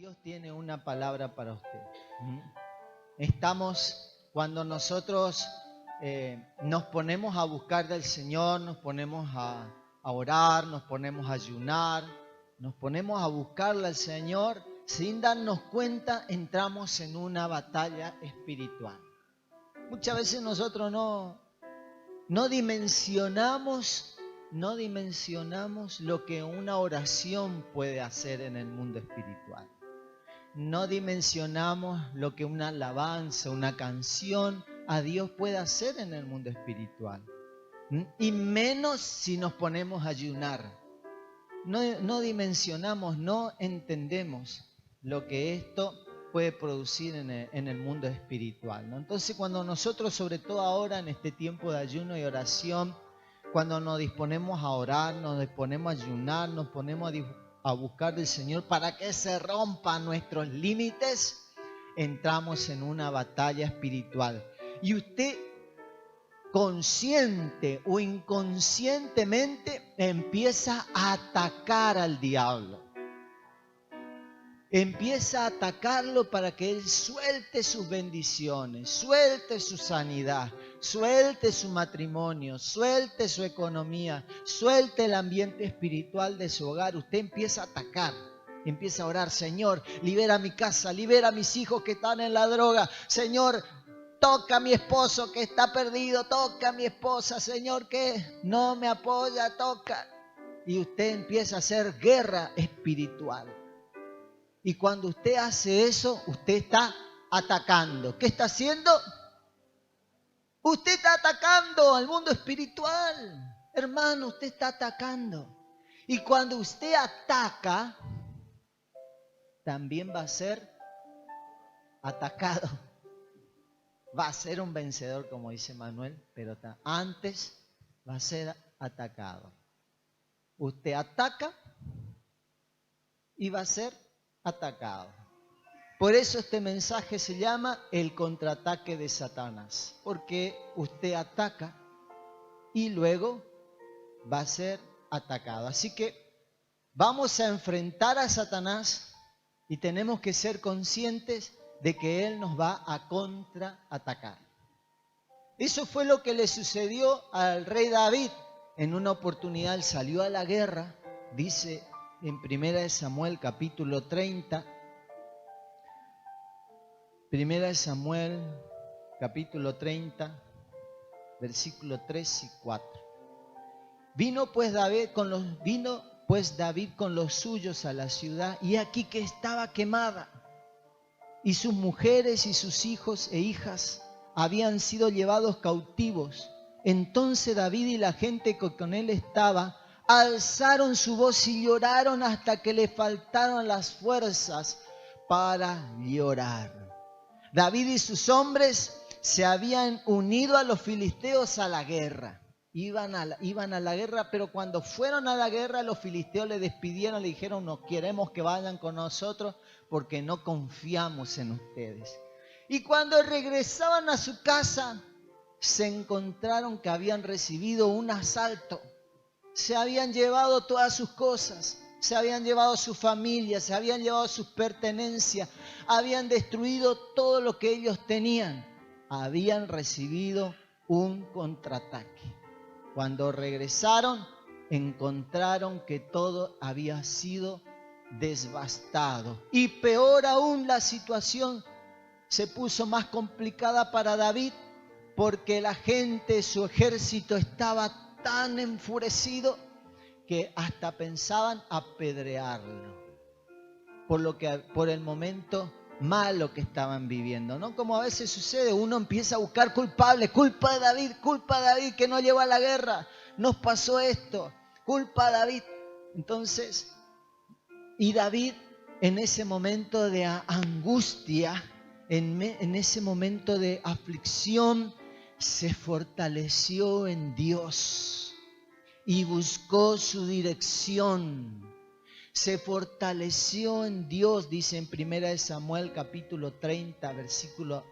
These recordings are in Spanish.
Dios tiene una palabra para usted. Cuando nosotros nos ponemos a buscar del Señor, nos ponemos a orar, nos ponemos a ayunar, nos ponemos a buscarle al Señor, sin darnos cuenta entramos en una batalla espiritual. Muchas veces nosotros no dimensionamos lo que una oración puede hacer en el mundo espiritual. No dimensionamos lo que una alabanza, una canción a Dios puede hacer en el mundo espiritual. Y menos si nos ponemos a ayunar. No dimensionamos, no entendemos lo que esto puede producir en el mundo espiritual, ¿no? Entonces, cuando nosotros, sobre todo ahora en este tiempo de ayuno y oración, cuando nos disponemos a orar, nos disponemos a ayunar, nos ponemos a buscar del Señor para que se rompan nuestros límites, entramos en una batalla espiritual. Y usted, consciente o inconscientemente, empieza a atacar al diablo. Empieza a atacarlo para que él suelte sus bendiciones, suelte su sanidad, suelte su matrimonio, suelte su economía, suelte el ambiente espiritual de su hogar. Usted empieza a atacar, empieza a orar: Señor, libera mi casa, libera a mis hijos que están en la droga. Señor, toca a mi esposo que está perdido, toca a mi esposa, Señor, que no me apoya, toca. Y usted empieza a hacer guerra espiritual. Y cuando usted hace eso, usted está atacando. ¿Qué está haciendo? Usted está atacando al mundo espiritual. Hermano, usted está atacando. Y cuando usted ataca, también va a ser atacado. Va a ser un vencedor, como dice Manuel, pero antes va a ser atacado. Usted ataca y va a ser atacado. Por eso este mensaje se llama el contraataque de Satanás, porque usted ataca y luego va a ser atacado. Así que vamos a enfrentar a Satanás y tenemos que ser conscientes de que él nos va a contraatacar. Eso fue lo que le sucedió al rey David. En una oportunidad él salió a la guerra, dice en 1 Samuel capítulo 30, 1 Samuel capítulo 30, versículo 3 y 4. Vino pues David con los suyos a la ciudad, y aquí que estaba quemada, y sus mujeres y sus hijos e hijas habían sido llevados cautivos. Entonces David y la gente que con él estaba alzaron su voz y lloraron hasta que le faltaron las fuerzas para llorar. David y sus hombres se habían unido a los filisteos a la guerra. Iban a la guerra, pero cuando fueron a la guerra, los filisteos le despidieron, le dijeron: no queremos que vayan con nosotros porque no confiamos en ustedes. Y cuando regresaban a su casa, se encontraron que habían recibido un asalto. Se habían llevado todas sus cosas, se habían llevado su familia, se habían llevado sus pertenencias, habían destruido todo lo que ellos tenían. Habían recibido un contraataque. Cuando regresaron, encontraron que todo había sido devastado. Y peor aún, la situación se puso más complicada para David, porque la gente, su ejército, estaba tan enfurecido que hasta pensaban apedrearlo por el momento malo que estaban viviendo, ¿no? Como a veces sucede, uno empieza a buscar culpables: culpa de David que no llevó a la guerra, nos pasó esto, culpa de David. Entonces, y David, en ese momento de angustia, en ese momento de aflicción, se fortaleció en Dios y buscó su dirección. Se fortaleció en Dios, dice en 1 Samuel capítulo 30, versículo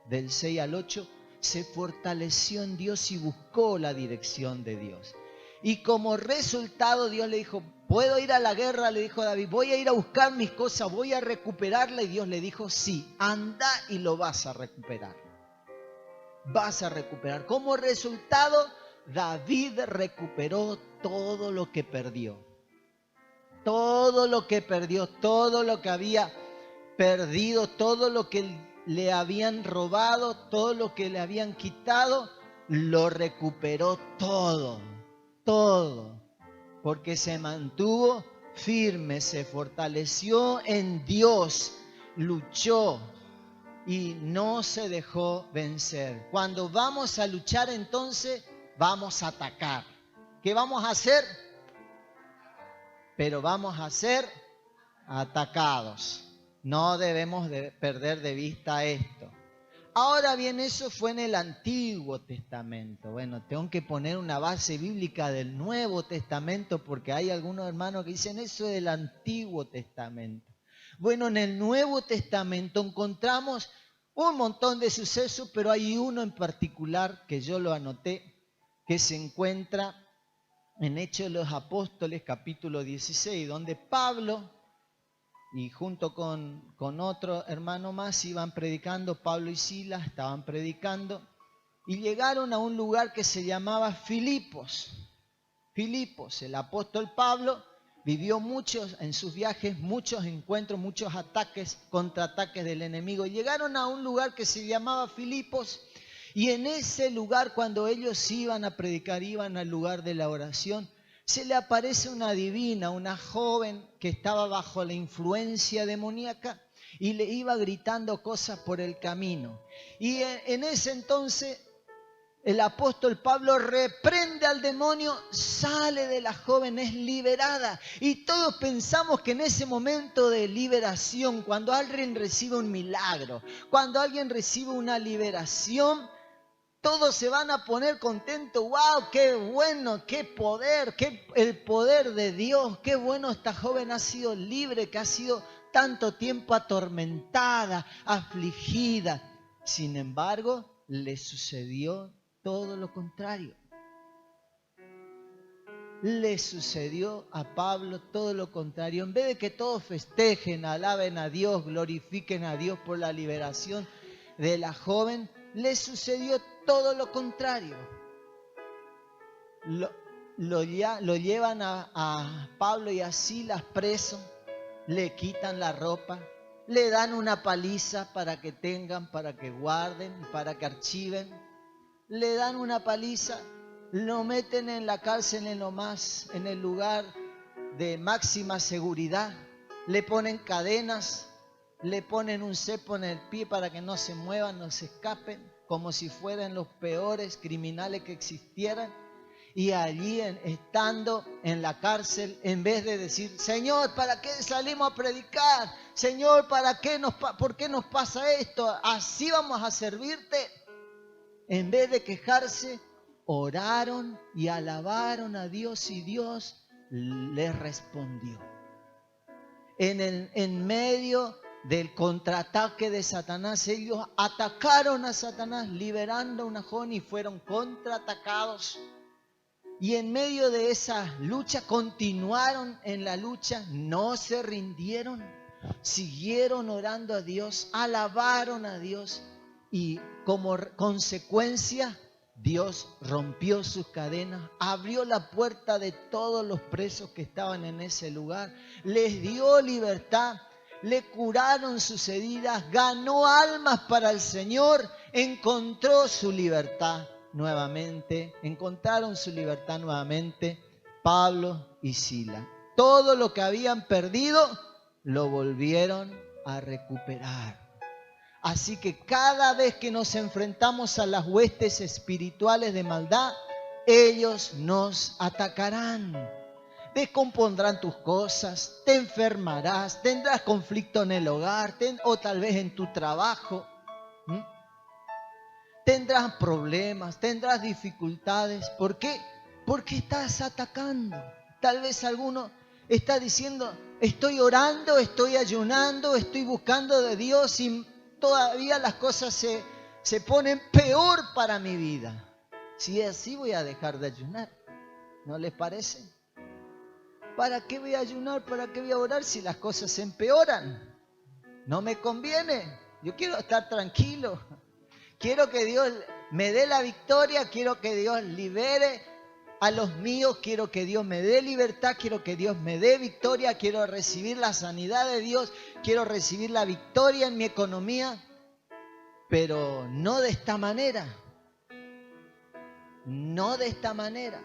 del 6 al 8. Se fortaleció en Dios y buscó la dirección de Dios. Y como resultado Dios le dijo, ¿puedo ir a la guerra? Le dijo David, voy a ir a buscar mis cosas, voy a recuperarla. Y Dios le dijo, sí, anda y lo vas a recuperar. Vas a recuperar. Como resultado, David recuperó todo lo que perdió. Todo lo que perdió, todo lo que había perdido, todo lo que le habían robado, todo lo que le habían quitado, lo recuperó todo, todo, porque se mantuvo firme, se fortaleció en Dios, luchó y no se dejó vencer. Cuando vamos a luchar, entonces vamos a atacar. ¿Qué vamos a hacer? Pero vamos a ser atacados. No debemos de perder de vista esto. Ahora bien, eso fue en el Antiguo Testamento. Bueno, tengo que poner una base bíblica del Nuevo Testamento porque hay algunos hermanos que dicen eso del Antiguo Testamento. Bueno, en el Nuevo Testamento encontramos un montón de sucesos, pero hay uno en particular que yo lo anoté, que se encuentra en Hechos de los Apóstoles, capítulo 16, donde Pablo, y junto con otro hermano más, iban predicando, Pablo y Silas estaban predicando, y llegaron a un lugar que se llamaba Filipos. Filipos, el apóstol Pablo vivió muchos, en sus viajes, muchos encuentros, muchos ataques, contraataques del enemigo. Llegaron a un lugar que se llamaba Filipos, y en ese lugar, cuando ellos iban a predicar, iban al lugar de la oración, se le aparece una divina, una joven que estaba bajo la influencia demoníaca y le iba gritando cosas por el camino. Y en ese entonces el apóstol Pablo reprende al demonio, sale de la joven, es liberada. Y todos pensamos que en ese momento de liberación, cuando alguien recibe un milagro, cuando alguien recibe una liberación, todos se van a poner contentos. ¡Wow! ¡Qué bueno! ¡Qué poder! ¡Qué el poder de Dios! ¡Qué bueno! Esta joven ha sido libre, que ha sido tanto tiempo atormentada, afligida. Sin embargo, le sucedió todo lo contrario. Le sucedió a Pablo todo lo contrario. En vez de que todos festejen, alaben a Dios, glorifiquen a Dios por la liberación de la joven, le sucedió todo lo contrario. Lo llevan a Pablo y a Silas presos, le quitan la ropa, le dan una paliza para que tengan, para que guarden, para que archiven. Le dan una paliza, lo meten en la cárcel en el lugar de máxima seguridad, le ponen cadenas, le ponen un cepo en el pie para que no se muevan, no se escapen, como si fueran los peores criminales que existieran. Y allí, estando en la cárcel, en vez de decir, Señor, ¿para qué salimos a predicar? Señor, ¿por qué nos pasa esto? Así vamos a servirte. En vez de quejarse, oraron y alabaron a Dios y Dios les respondió. En medio del contraataque de Satanás, ellos atacaron a Satanás liberando a una joven y fueron contraatacados. Y en medio de esa lucha continuaron en la lucha, no se rindieron, siguieron orando a Dios, alabaron a Dios y como consecuencia Dios rompió sus cadenas, abrió la puerta de todos los presos que estaban en ese lugar, les dio libertad, le curaron sus heridas, ganó almas para el Señor, encontró su libertad nuevamente, encontraron su libertad nuevamente Pablo y Silas. Todo lo que habían perdido lo volvieron a recuperar. Así que cada vez que nos enfrentamos a las huestes espirituales de maldad, ellos nos atacarán. Descompondrán tus cosas, te enfermarás, tendrás conflicto en el hogar o tal vez en tu trabajo. Tendrás problemas, tendrás dificultades. ¿Por qué? Porque estás atacando. Tal vez alguno está diciendo, estoy orando, estoy ayunando, estoy buscando de Dios y todavía las cosas se ponen peor para mi vida. Si es así, voy a dejar de ayunar. ¿No les parece? ¿Para qué voy a ayunar? ¿Para qué voy a orar si las cosas se empeoran? No me conviene. Yo quiero estar tranquilo. Quiero que Dios me dé la victoria. Quiero que Dios libere a los míos. Quiero que Dios me dé libertad. Quiero que Dios me dé victoria. Quiero recibir la sanidad de Dios. Quiero recibir la victoria en mi economía. Pero no de esta manera. No de esta manera.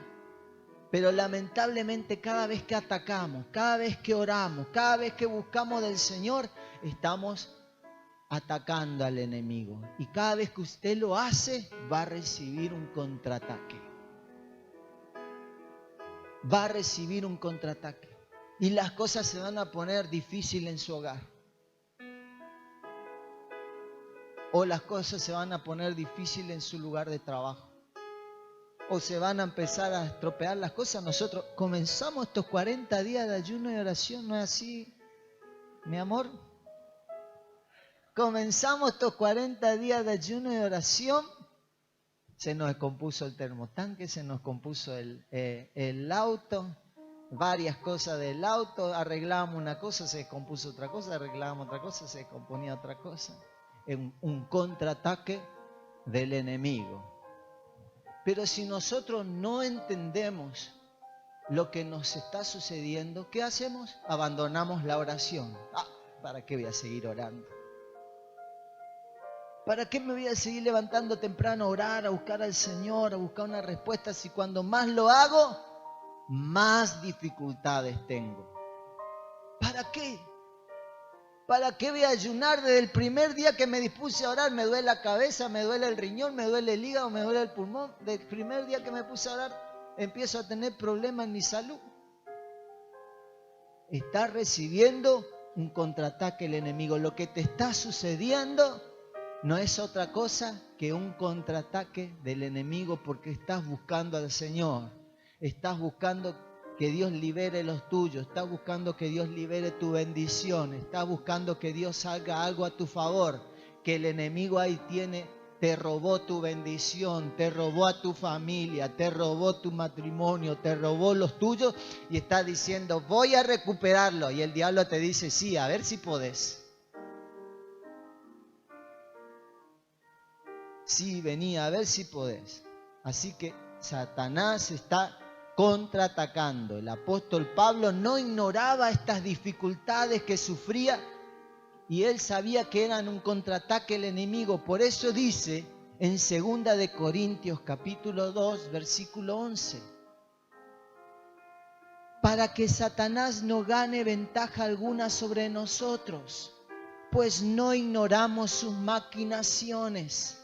Pero lamentablemente cada vez que atacamos, cada vez que oramos, cada vez que buscamos del Señor, estamos atacando al enemigo. Y cada vez que usted lo hace, va a recibir un contraataque. Va a recibir un contraataque. Y las cosas se van a poner difíciles en su hogar. O las cosas se van a poner difíciles en su lugar de trabajo. O se van a empezar a estropear las cosas. Nosotros comenzamos estos 40 días de ayuno y oración, ¿no es así, mi amor? Comenzamos estos 40 días de ayuno y oración. Se nos descompuso el termotanque, se nos compuso el auto, varias cosas del auto. Arreglábamos una cosa, se descompuso otra cosa, arreglábamos otra cosa, se descomponía otra cosa. Un contraataque del enemigo. Pero si nosotros no entendemos lo que nos está sucediendo, ¿qué hacemos? Abandonamos la oración. ¿Para qué voy a seguir orando? ¿Para qué me voy a seguir levantando temprano a orar, a buscar al Señor, a buscar una respuesta, si cuando más lo hago, más dificultades tengo? ¿Para qué? ¿Para qué voy a ayunar? Desde el primer día que me dispuse a orar, me duele la cabeza, me duele el riñón, me duele el hígado, me duele el pulmón. Desde el primer día que me puse a orar, empiezo a tener problemas en mi salud. Está recibiendo un contraataque el enemigo. Lo que te está sucediendo no es otra cosa que un contraataque del enemigo, porque estás buscando al Señor. Estás buscando que Dios libere los tuyos. Estás buscando que Dios libere tu bendición. Estás buscando que Dios haga algo a tu favor. Que el enemigo ahí te robó tu bendición, te robó a tu familia, te robó tu matrimonio, te robó los tuyos y está diciendo, voy a recuperarlo. Y el diablo te dice, sí, a ver si podés. Sí, vení, a ver si podés. Así que Satanás está contraatacando. El apóstol Pablo no ignoraba estas dificultades que sufría y él sabía que eran un contraataque del enemigo. Por eso dice en 2 de Corintios capítulo 2 versículo 11, para que Satanás no gane ventaja alguna sobre nosotros, pues no ignoramos sus maquinaciones.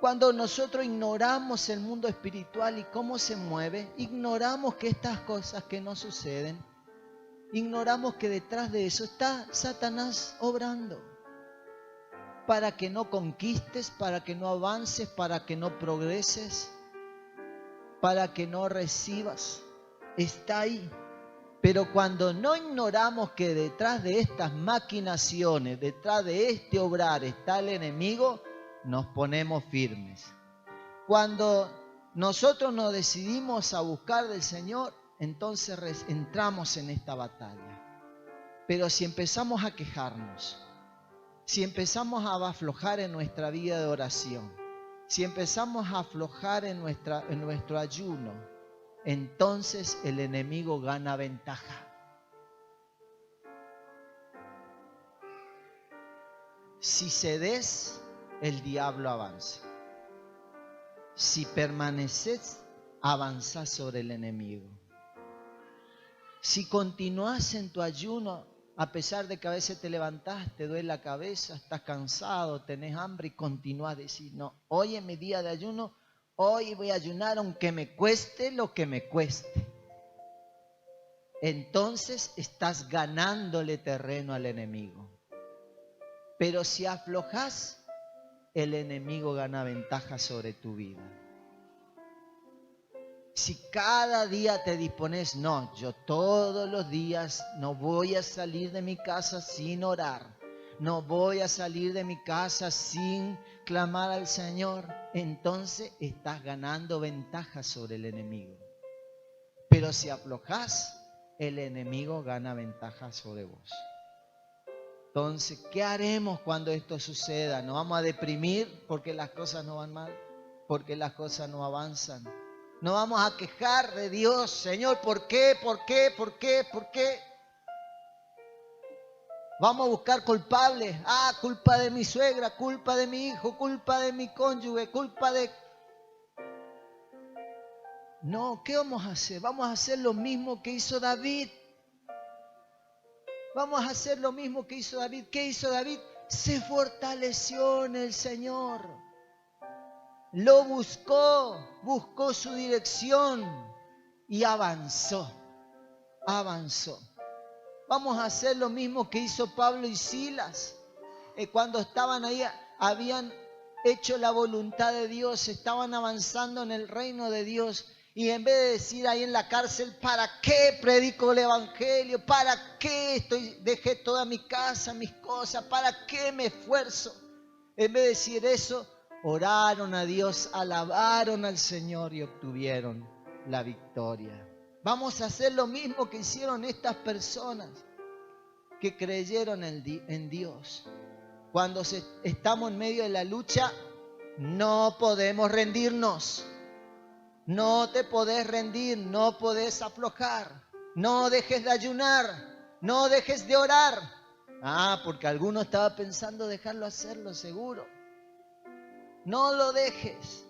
Cuando nosotros ignoramos el mundo espiritual y cómo se mueve, ignoramos que estas cosas que nos suceden, ignoramos que detrás de eso está Satanás obrando. Para que no conquistes, para que no avances, para que no progreses, para que no recibas. Está ahí. Pero cuando no ignoramos que detrás de estas maquinaciones, detrás de este obrar está el enemigo, nos ponemos firmes. Cuando nosotros nos decidimos a buscar del Señor, entonces entramos en esta batalla. Pero si empezamos a quejarnos, si empezamos a aflojar en nuestra vida de oración, si empezamos a aflojar en nuestro ayuno, entonces el enemigo gana ventaja. Si cedes, el diablo avanza. Si permaneces, avanzás sobre el enemigo. Si continúas en tu ayuno, a pesar de que a veces te levantás, te duele la cabeza, estás cansado, tenés hambre y continúas a decir, no, hoy es mi día de ayuno, hoy voy a ayunar aunque me cueste lo que me cueste. Entonces estás ganándole terreno al enemigo. Pero si aflojas, el enemigo gana ventaja sobre tu vida. Si cada día te dispones, no, yo todos los días no voy a salir de mi casa sin orar. no voy a salir de mi casa sin clamar al Señor, entonces estás ganando ventaja sobre el enemigo. Pero si aflojás, el enemigo gana ventaja sobre vos. Entonces, ¿qué haremos cuando esto suceda? ¿Nos vamos a deprimir porque las cosas no van mal? ¿Porque las cosas no avanzan? ¿Nos vamos a quejar de Dios? Señor, ¿por qué? ¿Por qué? ¿Por qué? ¿Por qué? Vamos a buscar culpables. Ah, culpa de mi suegra, culpa de mi hijo, culpa de mi cónyuge, culpa de... No, ¿qué vamos a hacer? Vamos a hacer lo mismo que hizo David. Vamos a hacer lo mismo que hizo David. ¿Qué hizo David? Se fortaleció en el Señor. Lo buscó su dirección y avanzó. Vamos a hacer lo mismo que hizo Pablo y Silas. Cuando estaban ahí, habían hecho la voluntad de Dios, estaban avanzando en el reino de Dios. Y en vez de decir ahí en la cárcel, ¿para qué predico el evangelio? ¿Para qué dejé toda mi casa, mis cosas? ¿Para qué me esfuerzo? En vez de decir eso, oraron a Dios, alabaron al Señor y obtuvieron la victoria. Vamos a hacer lo mismo que hicieron estas personas que creyeron en Dios. Cuando estamos en medio de la lucha, no podemos rendirnos. No te podés rendir, no podés aflojar, no dejes de ayunar, no dejes de orar. Porque alguno estaba pensando dejarlo hacerlo, seguro. No lo dejes,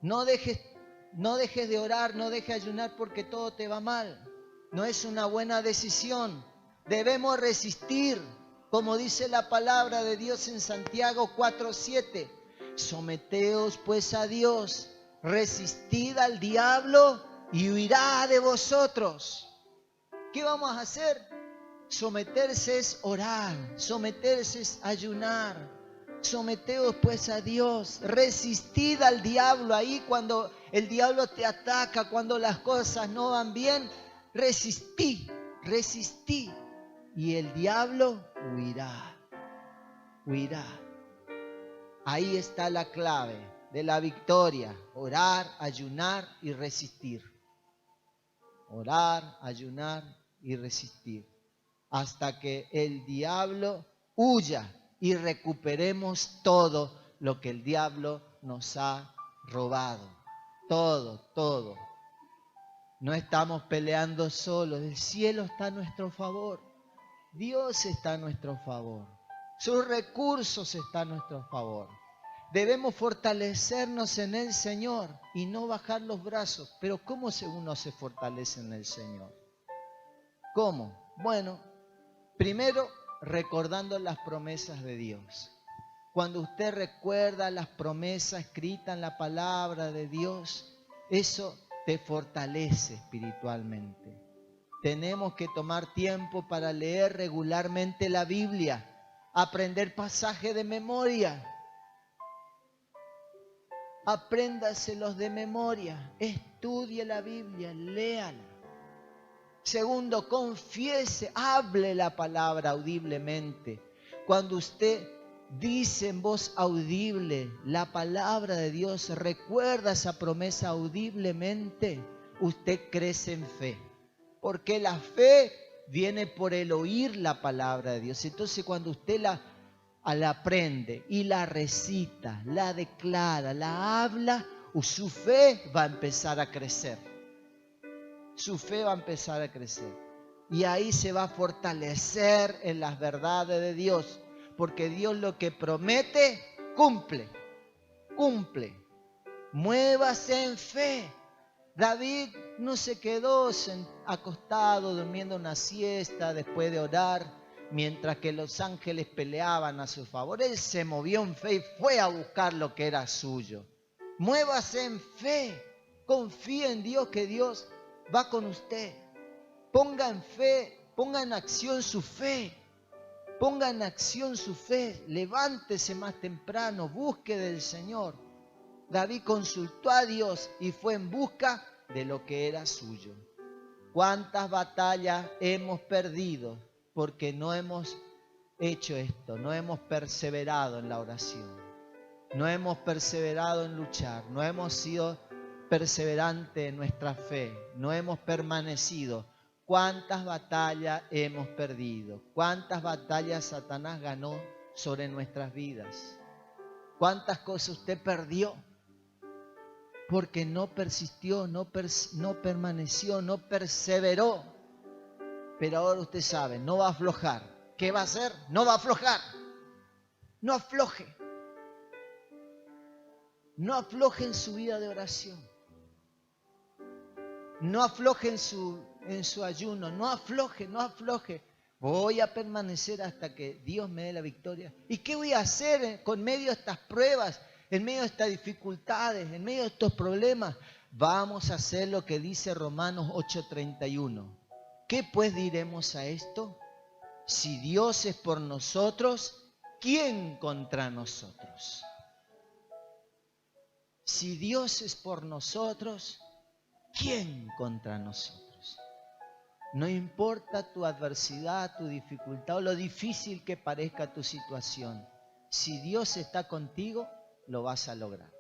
no dejes de orar, no dejes de ayunar porque todo te va mal. No es una buena decisión. Debemos resistir, como dice la palabra de Dios en Santiago 4:7. Someteos pues a Dios. Resistid al diablo y huirá de vosotros. ¿Qué vamos a hacer? Someterse es orar, someterse es ayunar. Someteos pues a Dios. Resistid al diablo. Ahí cuando el diablo te ataca, cuando las cosas no van bien, resistí. Y el diablo huirá. Ahí está la clave de la victoria: orar, ayunar y resistir. Orar, ayunar y resistir. Hasta que el diablo huya y recuperemos todo lo que el diablo nos ha robado. Todo. No estamos peleando solos. El cielo está a nuestro favor. Dios está a nuestro favor. Sus recursos están a nuestro favor. Debemos fortalecernos en el Señor y no bajar los brazos. Pero ¿cómo uno se fortalece en el Señor? ¿Cómo? Bueno, primero recordando las promesas de Dios. Cuando usted recuerda las promesas escritas en la palabra de Dios, eso te fortalece espiritualmente. Tenemos que tomar tiempo para leer regularmente la Biblia, aprender pasajes de memoria. Apréndaselos de memoria, estudie la Biblia, léala. Segundo, confiese, hable la palabra audiblemente. Cuando usted dice en voz audible la palabra de Dios, recuerda esa promesa audiblemente, usted crece en fe. Porque la fe viene por el oír la palabra de Dios. Entonces cuando usted la aprende y la recita, la declara, la habla, su fe va a empezar a crecer. Su fe va a empezar a crecer. Y ahí se va a fortalecer en las verdades de Dios. Porque Dios lo que promete, cumple. Muévase en fe. David no se quedó acostado durmiendo una siesta después de orar, mientras que los ángeles peleaban a su favor. Él se movió en fe y fue a buscar lo que era suyo. Muévase en fe. Confíe en Dios, que Dios va con usted. Ponga en fe, ponga en acción su fe. Levántese más temprano, busque del Señor. David consultó a Dios y fue en busca de lo que era suyo. ¿Cuántas batallas hemos perdido porque no hemos hecho esto, no hemos perseverado en la oración, no hemos perseverado en luchar, no hemos sido perseverantes en nuestra fe, no hemos permanecido. ¿Cuántas batallas hemos perdido? ¿Cuántas batallas Satanás ganó sobre nuestras vidas? ¿Cuántas cosas usted perdió? Porque no persistió, no permaneció, no perseveró. Pero ahora usted sabe, no va a aflojar. ¿Qué va a hacer? No va a aflojar. No afloje. No afloje en su vida de oración. No afloje en su ayuno. No afloje, no afloje. Voy a permanecer hasta que Dios me dé la victoria. ¿Y qué voy a hacer con medio de estas pruebas? En medio de estas dificultades, en medio de estos problemas. Vamos a hacer lo que dice Romanos 8:31. ¿Qué pues diremos a esto? Si Dios es por nosotros, ¿quién contra nosotros? Si Dios es por nosotros, ¿quién contra nosotros? No importa tu adversidad, tu dificultad o lo difícil que parezca tu situación. Si Dios está contigo, lo vas a lograr.